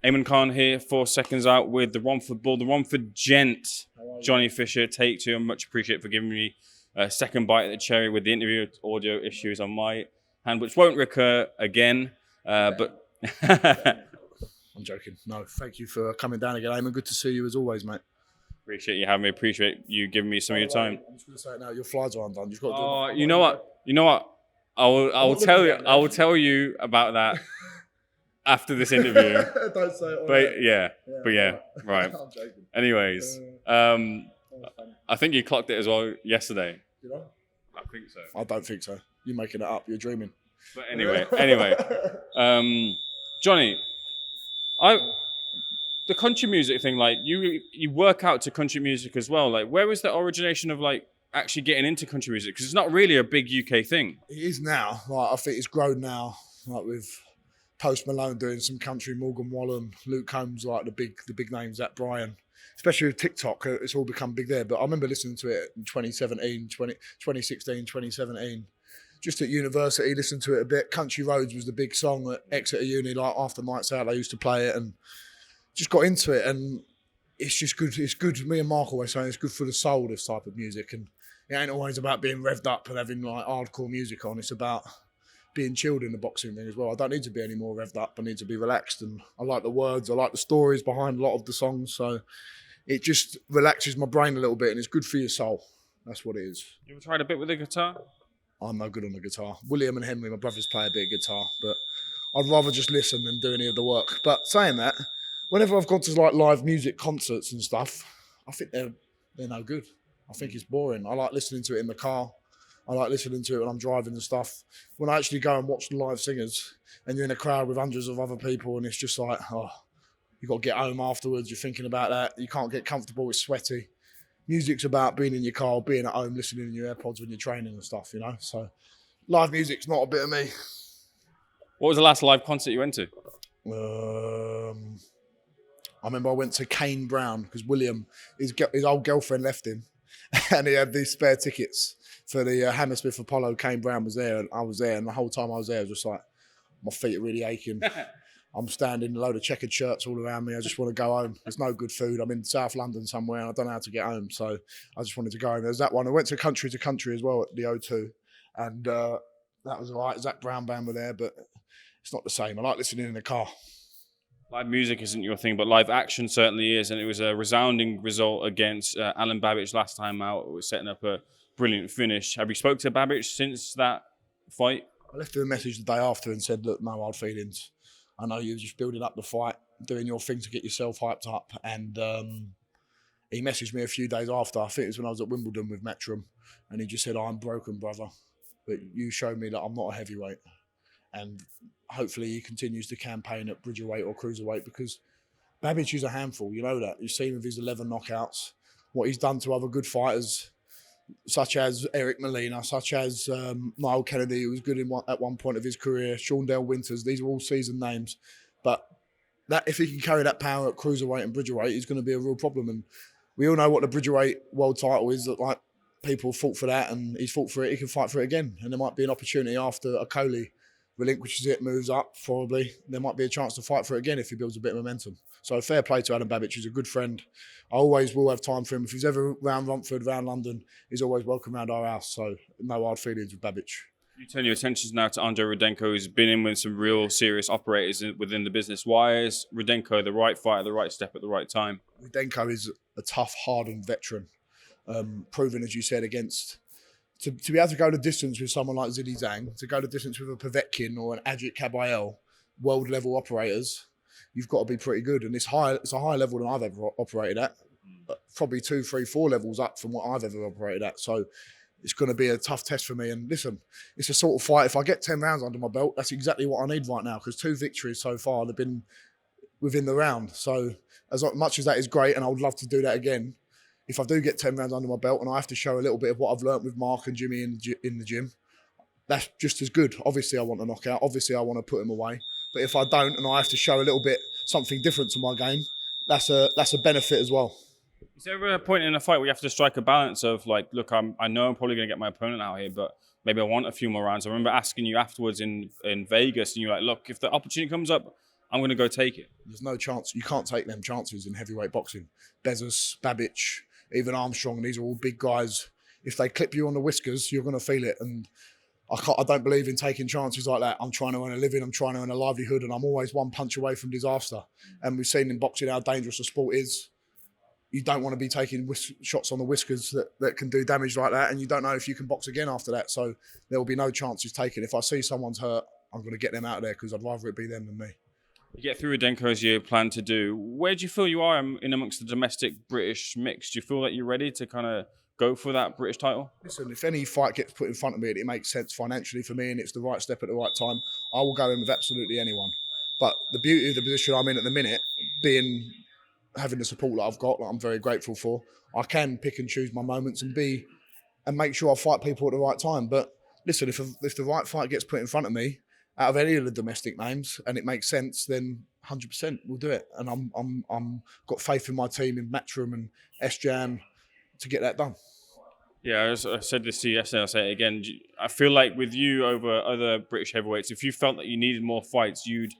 Eamon Khan here for Seconds Out with the Romford Bull, the Romford Gent, Johnny Fisher, take two. I much appreciate for giving me a second bite at the cherry with the interview audio issues on my hand, which won't recur again. But I'm joking. No, thank you for coming down again, Eamon. Good to see you as always, mate. Appreciate you having me. Appreciate you giving me some of your time. I'm just going to say it now. Your flies are undone. You've got to do Oh, you know what? I will tell you. I will tell you about that after this interview. Don't say it. Right. I'm joking. Anyways, I think you clocked it as well yesterday. Did I? I think so. I don't think so. You're making it up. You're dreaming. But anyway, Johnny, the country music thing, like you work out to country music as well. Like, where was the origination of like actually getting into country music? Because it's not really a big UK thing. It is now. Like, I think it's grown now. Like with Post Malone doing some country, Morgan Wallen, Luke Combs, like the big names, Zach Bryan. Especially with TikTok, it's all become big there. But I remember listening to it in 2016, 2017. Just at university, listened to it a bit. Country Roads was the big song at Exeter Uni. Like after nights out, I used to play it and just got into it. And it's just good. It's good. Me and Mark always say it's good for the soul, this type of music. And it ain't always about being revved up and having like hardcore music on. It's about being chilled in the boxing ring as well. I don't need to be any more revved up. I need to be relaxed. And I like the words. I like the stories behind a lot of the songs. So it just relaxes my brain a little bit and it's good for your soul. That's what it is. You ever tried a bit with the guitar? I'm no good on the guitar. William and Henry, my brothers, play a bit of guitar, but I'd rather just listen than do any of the work. But saying that, whenever I've gone to like live music concerts and stuff, I think they're no good. I think it's boring. I like listening to it in the car. I like listening to it when I'm driving and stuff. When I actually go and watch the live singers and you're in a crowd with hundreds of other people and it's just like, oh, you got to get home afterwards. You're thinking about that. You can't get comfortable. It's sweaty. Music's about being in your car, being at home, listening in your AirPods when you're training and stuff, you know? So live music's not a bit of me. What was the last live concert you went to? I remember I went to Kane Brown because William, his old girlfriend left him and he had these spare tickets for the Hammersmith Apollo. Kane Brown was there and I was there, and the whole time I was there, I was just like, my feet are really aching. I'm standing, a load of checkered shirts all around me. I just want to go home. There's no good food. I'm in South London somewhere and I don't know how to get home. So I just wanted to go home. There's that one. I went to country as well at the O2. And that was all right. Zach Brown Band were there, but it's not the same. I like listening in the car. Live music isn't your thing, but live action certainly is. And it was a resounding result against Alan Babbage last time out. It was setting up a brilliant finish. Have you spoke to Babbage since that fight? I left him a message the day after and said, look, no hard feelings. I know you're just building up the fight, doing your thing to get yourself hyped up. And he messaged me a few days after. I think it was when I was at Wimbledon with Matchroom. And he just said, I'm broken, brother. But you showed me that I'm not a heavyweight. And hopefully he continues to campaign at Bridgerweight or Cruiserweight because Babbage is a handful. You know that. You've seen with his 11 knockouts, what he's done to other good fighters, such as Eric Molina, such as Niall Kennedy, who was good at one point of his career, Shaundale Winters. These are all seasoned names. But that if he can carry that power at Cruiserweight and Bridgerweight, he's going to be a real problem. And we all know what the Bridgerweight world title is, that like people fought for that and he's fought for it, he can fight for it again. And there might be an opportunity after a Coley relinquishes it, moves up, probably. There might be a chance to fight for it again if he builds a bit of momentum. So fair play to Adam Babbage. He's a good friend. I always will have time for him. If he's ever round Romford, round London, he's always welcome around our house. So no hard feelings with Babbage. You turn your attentions now to Andre Renko, who's been in with some real serious operators within the business. Why is Renko the right fighter, the right step at the right time? Renko is a tough, hardened veteran, proven, as you said, against... To be able to go the distance with someone like Zili Zhang, to go the distance with a Povetkin or an Ajit Kabayel, world-level operators, you've got to be pretty good. And it's a higher level than I've ever operated at. Probably 2, 3, 4 levels up from what I've ever operated at. So it's going to be a tough test for me. And listen, it's a sort of fight. If I get 10 rounds under my belt, that's exactly what I need right now, because 2 victories so far have been within the round. So as much as that is great, and I would love to do that again, if I do get 10 rounds under my belt and I have to show a little bit of what I've learnt with Mark and Jimmy in the gym, that's just as good. Obviously, I want a knockout. Obviously, I want to put him away. But if I don't and I have to show a little bit something different to my game, that's a benefit as well. Is there ever a point in a fight where you have to strike a balance of like, look, I know I'm probably going to get my opponent out here, but maybe I want a few more rounds? I remember asking you afterwards in Vegas, and you're like, look, if the opportunity comes up, I'm going to go take it. There's no chance. You can't take them chances in heavyweight boxing. Bezos, Babbage, even Armstrong, these are all big guys. If they clip you on the whiskers, you're going to feel it. And I don't believe in taking chances like that. I'm trying to earn a living, I'm trying to earn a livelihood, and I'm always one punch away from disaster. And we've seen in boxing how dangerous the sport is. You don't want to be taking shots on the whiskers that can do damage like that, and you don't know if you can box again after that. So there will be no chances taken. If I see someone's hurt, I'm going to get them out of there because I'd rather it be them than me. You get through with Renko as you plan to do. Where do you feel you are in amongst the domestic British mix? Do you feel that you're ready to kind of go for that British title? Listen, if any fight gets put in front of me and it makes sense financially for me and it's the right step at the right time, I will go in with absolutely anyone. But the beauty of the position I'm in at the minute, having the support that I've got, that I'm very grateful for, I can pick and choose my moments and make sure I fight people at the right time. But listen, if the right fight gets put in front of me, out of any of the domestic names, and it makes sense, then 100% we'll do it. And I'm got faith in my team in Matchroom and SJAM to get that done. Yeah, I said this to you yesterday, I'll say it again. I feel like with you over other British heavyweights, if you felt that you needed more fights, you'd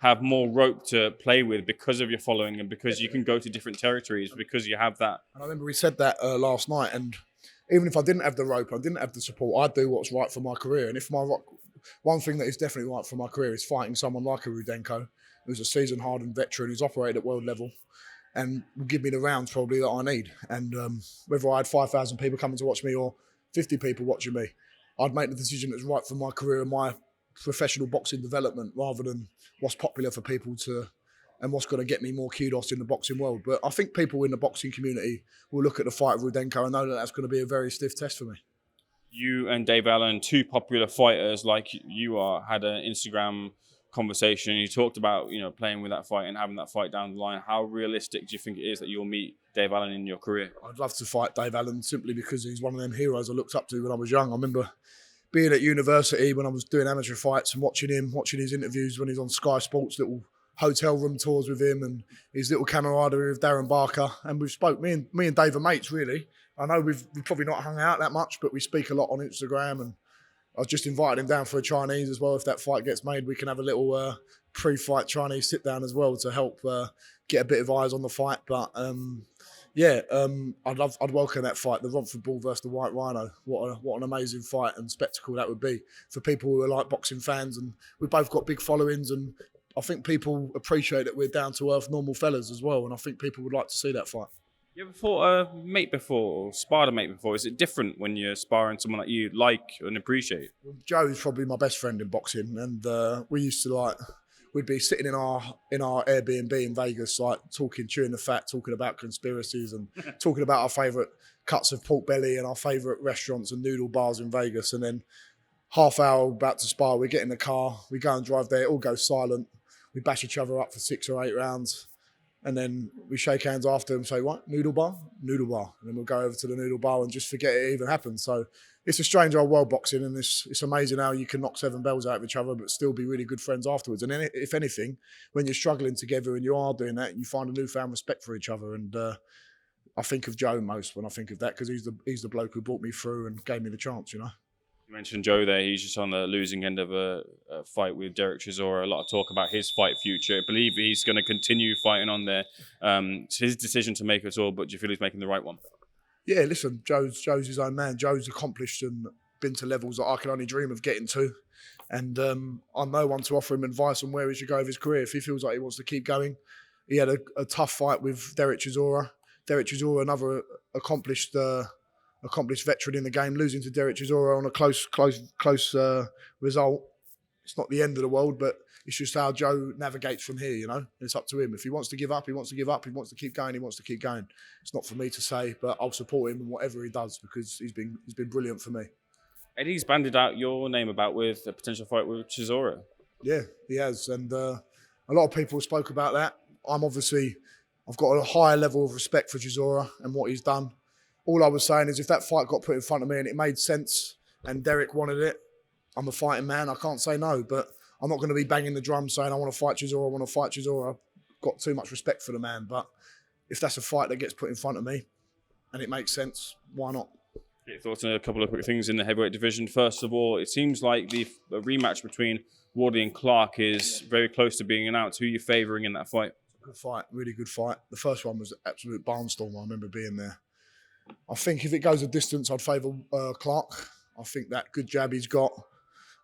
have more rope to play with because of your following and because you can go to different territories because you have that. And I remember we said that last night, and even if I didn't have the rope, I didn't have the support, I'd do what's right for my career. And if one thing that is definitely right for my career is fighting someone like a Renko, who's a seasoned-hardened veteran who's operated at world level and will give me the rounds probably that I need. And whether I had 5,000 people coming to watch me or 50 people watching me, I'd make the decision that's right for my career and my professional boxing development rather than what's popular for people and what's going to get me more kudos in the boxing world. But I think people in the boxing community will look at the fight of Renko and know that that's going to be a very stiff test for me. You and Dave Allen, two popular fighters like you are, had an Instagram conversation. You talked about, playing with that fight and having that fight down the line. How realistic do you think it is that you'll meet Dave Allen in your career? I'd love to fight Dave Allen simply because he's one of them heroes I looked up to when I was young. I remember being at university when I was doing amateur fights and watching his interviews when he's on Sky Sports, little hotel room tours with him and his little camaraderie with Darren Barker. And we've spoke, me and Dave are mates really. I know we've probably not hung out that much, but we speak a lot on Instagram, and I've just invited him down for a Chinese as well. If that fight gets made, we can have a little pre-fight Chinese sit down as well to help get a bit of eyes on the fight. But I'd welcome that fight, the Romford Bull versus the White Rhino. What an amazing fight and spectacle that would be for people who are like boxing fans. And we've both got big followings, and I think people appreciate that we're down to earth, normal fellas as well. And I think people would like to see that fight. You ever fought a mate before or sparred a mate before? Is it different when you're sparring someone that you like and appreciate? Joe is probably my best friend in boxing, and we used to we'd be sitting in our Airbnb in Vegas, chewing the fat, talking about conspiracies and talking about our favourite cuts of pork belly and our favourite restaurants and noodle bars in Vegas. And then half hour about to spar, we get in the car, we go and drive there, it all goes silent. We bash each other up for 6 or 8 rounds. And then we shake hands after and say, what? Noodle bar? Noodle bar. And then we'll go over to the noodle bar and just forget it even happened. So it's a strange old world, boxing, and it's amazing how you can knock 7 bells out of each other but still be really good friends afterwards. And then if anything, when you're struggling together and you are doing that, you find a newfound respect for each other. And I think of Joe most when I think of that because he's the bloke who brought me through and gave me the chance, You mentioned Joe there. He's just on the losing end of a fight with Derek Chisora. A lot of talk about his fight future. I believe he's going to continue fighting on there. It's his decision to make it all, but do you feel he's making the right one? Yeah, listen, Joe's his own man. Joe's accomplished and been to levels that I can only dream of getting to. And I'm no one to offer him advice on where he should go with his career. If he feels like he wants to keep going, he had a tough fight with Derek Chisora. Derek Chisora, another accomplished veteran in the game, losing to Derek Chisora on a close result. It's not the end of the world, but it's just how Joe navigates from here, It's up to him. If he wants to give up, he wants to give up. He wants to keep going, he wants to keep going. It's not for me to say, but I'll support him in whatever he does because he's been brilliant for me. Eddie's banded out your name about with a potential fight with Chisora. Yeah, he has. And a lot of people spoke about that. I've got a higher level of respect for Chisora and what he's done. All I was saying is if that fight got put in front of me and it made sense and Derek wanted it, I'm a fighting man. I can't say no, but I'm not going to be banging the drum saying I want to fight Chisora, I want to fight Chisora. I've got too much respect for the man. But if that's a fight that gets put in front of me and it makes sense, why not? Your thoughts on a couple of quick things in the heavyweight division. First of all, it seems like the rematch between Wardley and Clark is very close to being announced. Who are you favouring in that fight? Good fight, really good fight. The first one was an absolute barnstorm. I remember being there. I think if it goes a distance, I'd favour Clark. I think that good jab he's got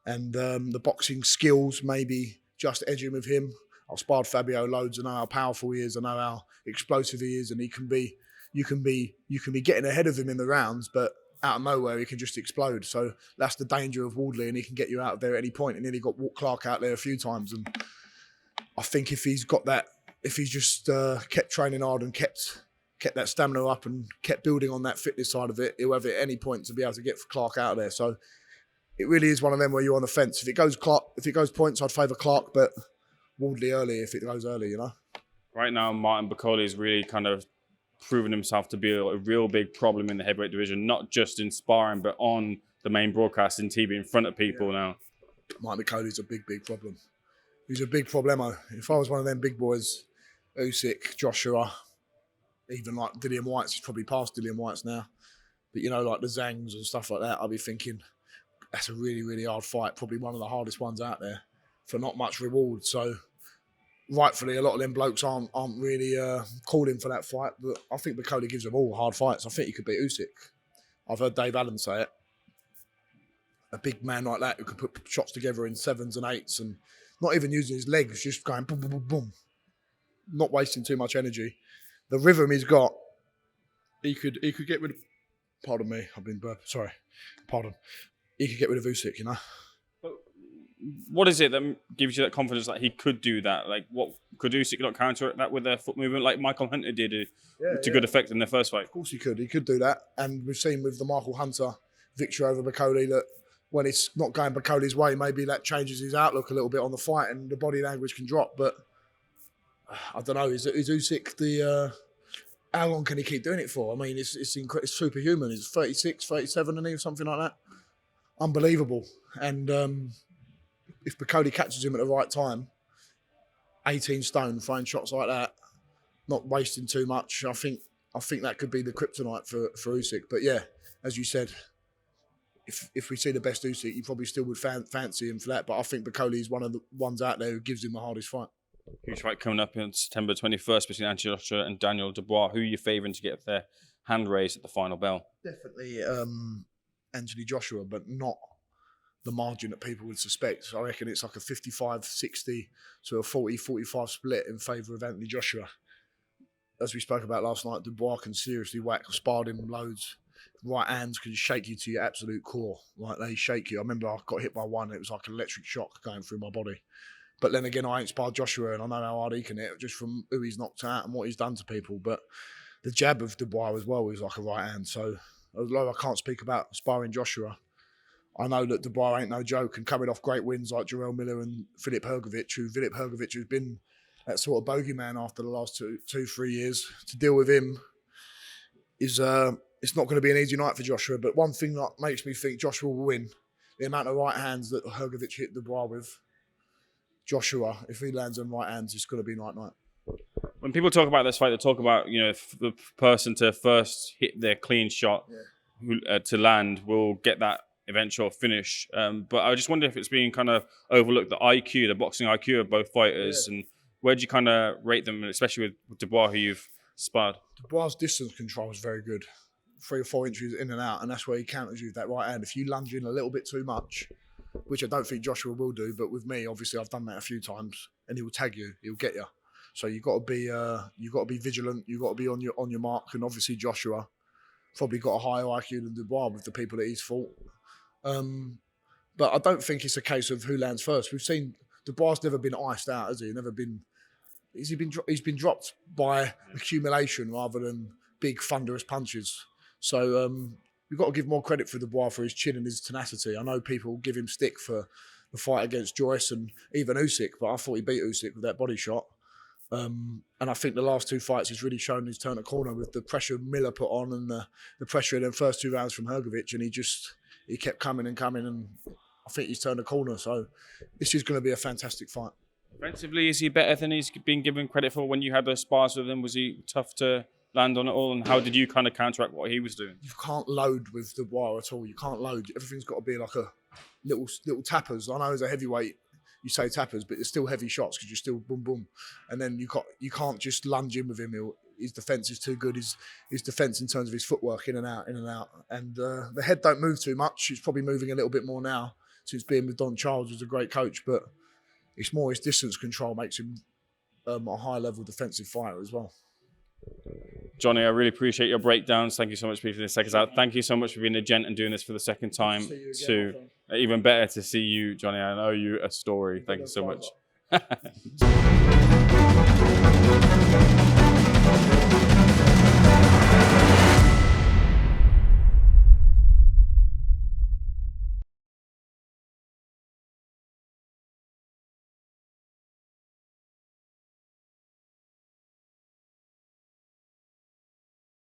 and the boxing skills maybe just edge him with him. I've sparred Fabio loads. I know how powerful he is. I know how explosive he is, and you can be getting ahead of him in the rounds, but out of nowhere he can just explode. So that's the danger of Wardley, and he can get you out of there at any point. And nearly got Clark out there a few times, and I think if he's got that, if he's just kept training hard and kept that stamina up and kept building on that fitness side of it, he'll have it at any point to be able to get Clark out of there. So it really is one of them where you're on the fence. If it goes points, I'd favour Clark, but Wardley early if it goes early, you know. Right now, Martin Bakole is really kind of proven himself to be a real big problem in the heavyweight division, not just in sparring, but on the main broadcast in TV in front of people now. Martin Bakole's a big problema. He's a big problemo. If I was one of them big boys, Usyk, Joshua, even like Dillian White's, he's probably past Dillian White's now. But, you know, like the Zangs and stuff like that, I'll be thinking, that's a really, really hard fight. Probably one of the hardest ones out there for not much reward. So, rightfully, a lot of them blokes aren't really calling for that fight. But I think Bakole gives them all hard fights. I think he could beat Usyk. I've heard Dave Allen say it. A big man like that who can put shots together in 7s and 8s and not even using his legs, just going boom, boom, boom, boom. Not wasting too much energy. The rhythm he's got, he could get rid of... Pardon me, I've been burping. Sorry. Pardon. He could get rid of Usyk, you know? But what is it that gives you that confidence that he could do that? Like, what could Usyk not counter that with their foot movement like Michael Hunter did to good effect in their first fight? Of course he could. He could do that. And we've seen with the Michael Hunter victory over Bakole that when it's not going Bakole's way, maybe that changes his outlook a little bit on the fight and the body language can drop. But I don't know. Is Usyk the... how long can he keep doing it for? I mean, it's superhuman. He's 36, 37 and something like that. Unbelievable. And if Bakole catches him at the right time, 18 stone, throwing shots like that, not wasting too much, I think that could be the kryptonite for Usyk. But yeah, as you said, if we see the best Usyk, you probably still would fancy him for that. But I think Bakole is one of the ones out there who gives him the hardest fight. Huge fight coming up on September 21st between Anthony Joshua and Daniel Dubois. Who are you favouring to get their hand raised at the final bell? Definitely Anthony Joshua, but not the margin that people would suspect. So I reckon it's like a 55-60 to a 40-45 split in favour of Anthony Joshua. As we spoke about last night, Dubois can seriously whack. I've sparred him loads. Right hands can shake you to your absolute core. Like they shake you. I remember I got hit by one and it was like an electric shock going through my body. But then again, I ain't sparred Joshua and I know how hard he can hit just from who he's knocked out and what he's done to people. But the jab of Dubois as well is like a right hand. So although I can't speak about sparring Joshua, I know that Dubois ain't no joke and coming off great wins like Jarrell Miller and Filip Hrgovic, who's been that sort of bogeyman after the last 2-3 years. To deal with him is it's not going to be an easy night for Joshua. But one thing that makes me think Joshua will win, the amount of right hands that Hrgovic hit Dubois with, Joshua, if he lands on right hands, it's going to be night. When people talk about this fight, they talk about, you know, the person to first hit their clean shot to land will get that eventual finish. But I just wonder if it's being kind of overlooked, the IQ, the boxing IQ of both fighters. Yeah. And where do you kind of rate them, especially with Dubois, who you've sparred? Dubois' distance control is very good. 3 or 4 inches in and out, and that's where he counters you with that right hand. If you lunge in a little bit too much, which I don't think Joshua will do, but with me, obviously, I've done that a few times, and he will tag you, he'll get you. So you've got to be vigilant, you've got to be on your mark, and obviously Joshua probably got a higher IQ than Dubois with the people that he's fought. But I don't think it's a case of who lands first. We've seen Dubois never been iced out, has he? He's been dropped by accumulation rather than big thunderous punches. So we've got to give more credit for Dubois for his chin and his tenacity. I know people give him stick for the fight against Joyce and even Usyk, but I thought he beat Usyk with that body shot. And I think the last 2 fights he's really shown he's turned a corner with the pressure Miller put on and the pressure in the first 2 rounds from Hrgovic, and he kept coming, and I think he's turned a corner. So this is going to be a fantastic fight. Offensively, is he better than he's been given credit for? When you had those spars with him, was he tough to land on it all? And how did you kind of counteract what he was doing? You can't load with Dubois at all. You can't load. Everything's got to be like a little tappers. I know as a heavyweight, you say tappers, but it's still heavy shots because you're still boom boom. And then you can't just lunge in with him. His defence is too good. His defence in terms of his footwork, in and out. And the head don't move too much. It's probably moving a little bit more now since being with Don Charles, who's a great coach. But it's more his distance control makes him a high-level defensive fighter as well. Johnny, I really appreciate your breakdowns. Thank you so much for being the Seconds Out. Thank you so much for being a gent and doing this for the second time. Even better to see you, Johnny. I know you a story. Thank you so much.